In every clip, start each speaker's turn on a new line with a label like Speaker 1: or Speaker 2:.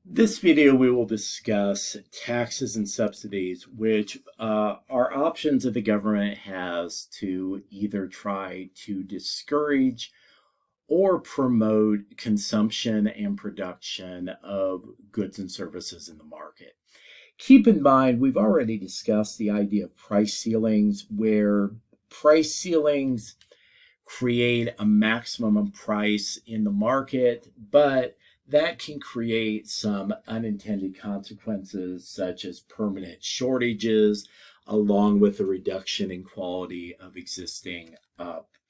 Speaker 1: This video, we will discuss taxes and subsidies, which are options that the government has to either try to discourage or promote consumption and production of goods and services in the market. Keep in mind, we've already discussed the idea of price ceilings, where price ceilings create a maximum price in the market, but that can create some unintended consequences, such as permanent shortages, along with a reduction in quality of existing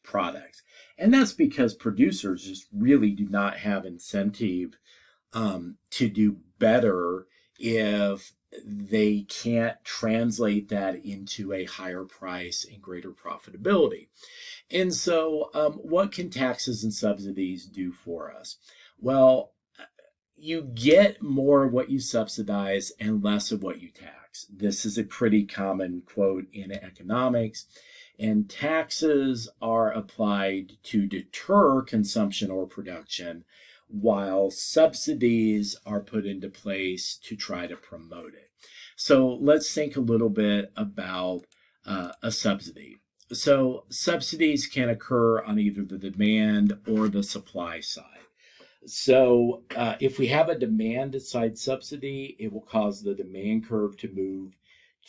Speaker 1: products. And that's because producers just really do not have incentive to do better if they can't translate that into a higher price and greater profitability. And so, what can taxes and subsidies do for us? Well, you get more of what you subsidize and less of what you tax. This is a pretty common quote in economics. And taxes are applied to deter consumption or production, while subsidies are put into place to try to promote it. So let's think a little bit about a subsidy. So subsidies can occur on either the demand or the supply side. So if we have a demand side subsidy, it will cause the demand curve to move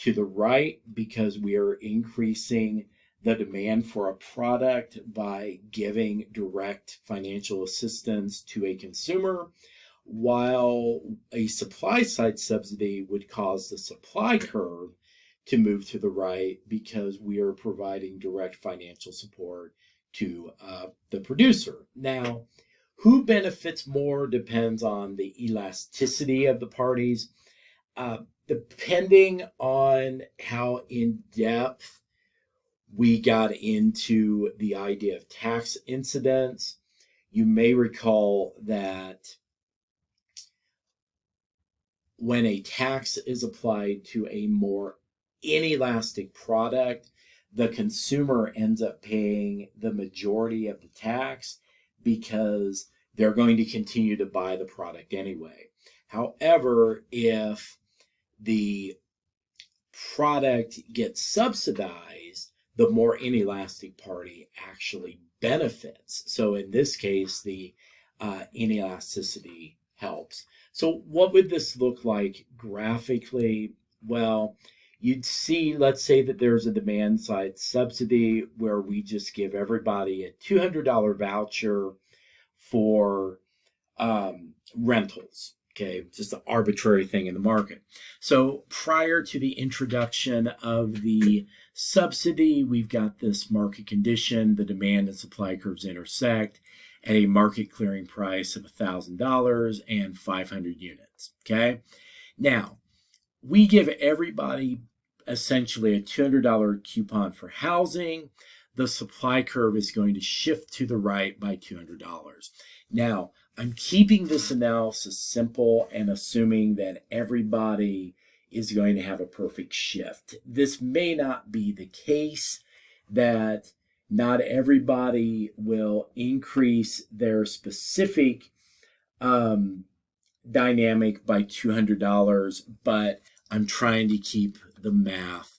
Speaker 1: to the right because we are increasing the demand for a product by giving direct financial assistance to a consumer, while a supply side subsidy would cause the supply curve to move to the right because we are providing direct financial support to the producer. Now, who benefits more depends on the elasticity of the parties. Depending on how in depth we got into the idea of tax incidence, you may recall that when a tax is applied to a more inelastic product, the consumer ends up paying the majority of the tax because they're going to continue to buy the product anyway. However, if the product gets subsidized, the more inelastic party actually benefits. So in this case, the inelasticity helps. So what would this look like graphically? Well, you'd see, let's say that there's a demand side subsidy where we just give everybody a $200 voucher for rentals. Okay, just an arbitrary thing in the market. So prior to the introduction of the subsidy, we've got this market condition. The demand and supply curves intersect at a market clearing price of $1,000 and 500 units. Okay, now we give everybody essentially a $200 coupon for housing. The supply curve is going to shift to the right by $200. Now, I'm keeping this analysis simple and assuming that everybody is going to have a perfect shift. This may not be the case, that not everybody will increase their specific dynamic by $200, but I'm trying to keep the math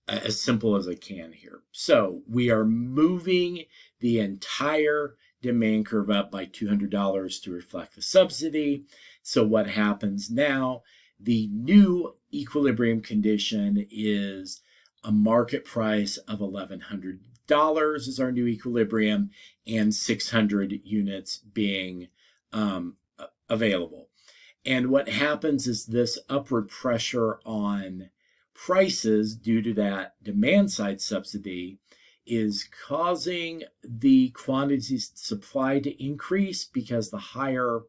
Speaker 1: as simple as I can here. So we are moving the entire demand curve up by $200 to reflect the subsidy. So what happens now? The new equilibrium condition is a market price of $1,100 is our new equilibrium, and 600 units being available. And what happens is this upward pressure on prices due to that demand side subsidy is causing the quantities supplied to increase because the higher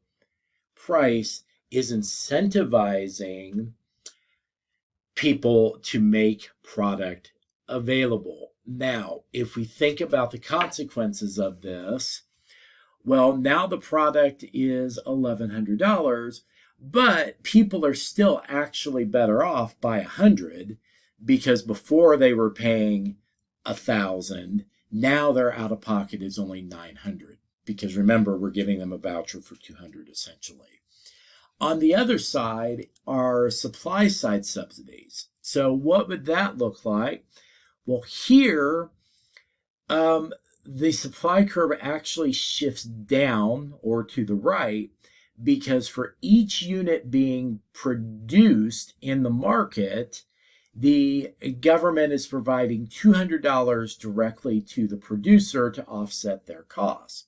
Speaker 1: price is incentivizing people to make product available. Now, if we think about the consequences of this, well, now the product is $1,100, but people are still actually better off by 100 because before they were paying 1,000, now their out of pocket is only 900 because remember, we're giving them a voucher for 200 essentially. On the other side are supply side subsidies. So what would that look like? Well, here, the supply curve actually shifts down or to the right because for each unit being produced in the market, the government is providing $200 directly to the producer to offset their costs.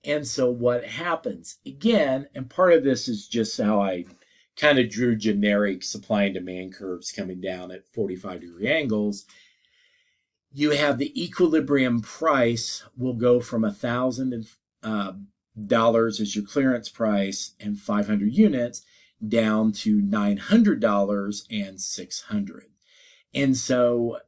Speaker 1: And so what happens again, and part of this is just how I kind of drew generic supply and demand curves coming down at 45-degree angles. You have the equilibrium price will go from $1,000 as your clearance price and 500 units down to $900 and 600. And so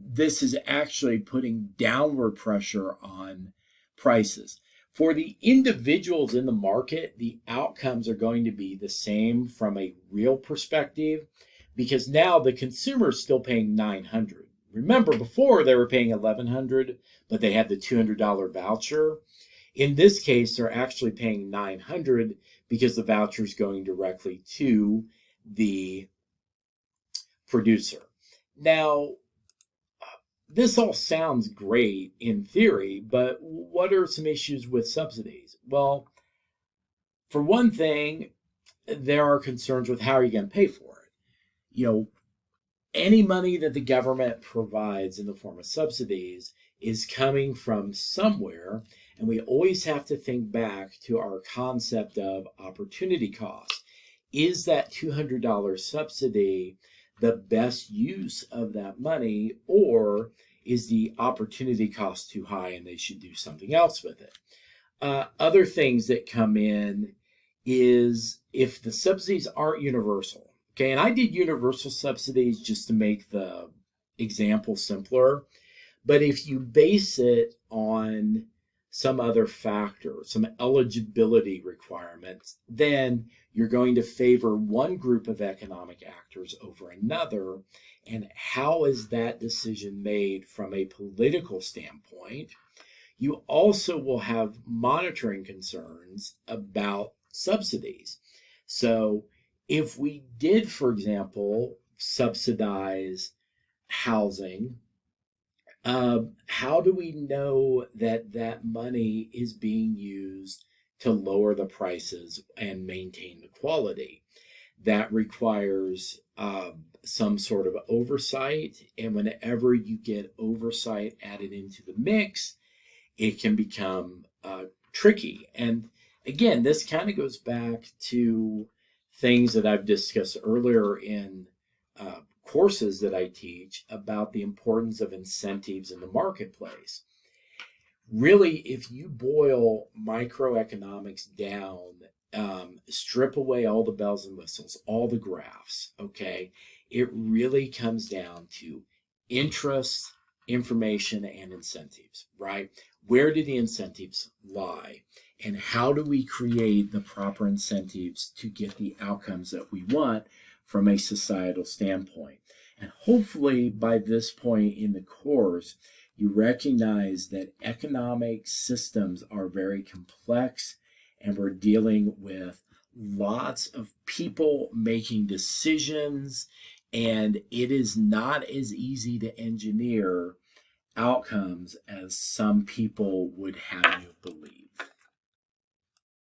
Speaker 1: this is actually putting downward pressure on prices. For the individuals in the market, the outcomes are going to be the same from a real perspective because now the consumer is still paying $900. Remember, before they were paying $1,100, but they had the $200 voucher. In this case, they're actually paying $900 because the voucher is going directly to the producer. Now, this all sounds great in theory, but what are some issues with subsidies? Well, for one thing, there are concerns with how are you going to pay for it. You know, any money that the government provides in the form of subsidies is coming from somewhere, and we always have to think back to our concept of opportunity cost. Is that $200 subsidy the best use of that money, or is the opportunity cost too high and they should do something else with it? Other things that come in is if the subsidies aren't universal. Okay, and I did universal subsidies just to make the example simpler. But if you base it on some other factor, some eligibility requirements, then you're going to favor one group of economic actors over another. And how is that decision made from a political standpoint? You also will have monitoring concerns about subsidies. So if we did, for example, subsidize housing, how do we know that that money is being used to lower the prices and maintain the quality? That requires some sort of oversight. And whenever you get oversight added into the mix, it can become tricky. And again, this kind of goes back to things that I've discussed earlier in courses that I teach about the importance of incentives in the marketplace. Really, if you boil microeconomics down, strip away all the bells and whistles, all the graphs, okay, it really comes down to interest, information, and incentives, right? Where do the incentives lie? And how do we create the proper incentives to get the outcomes that we want from a societal standpoint? And hopefully by this point in the course, you recognize that economic systems are very complex and we're dealing with lots of people making decisions, and it is not as easy to engineer outcomes as some people would have you believe.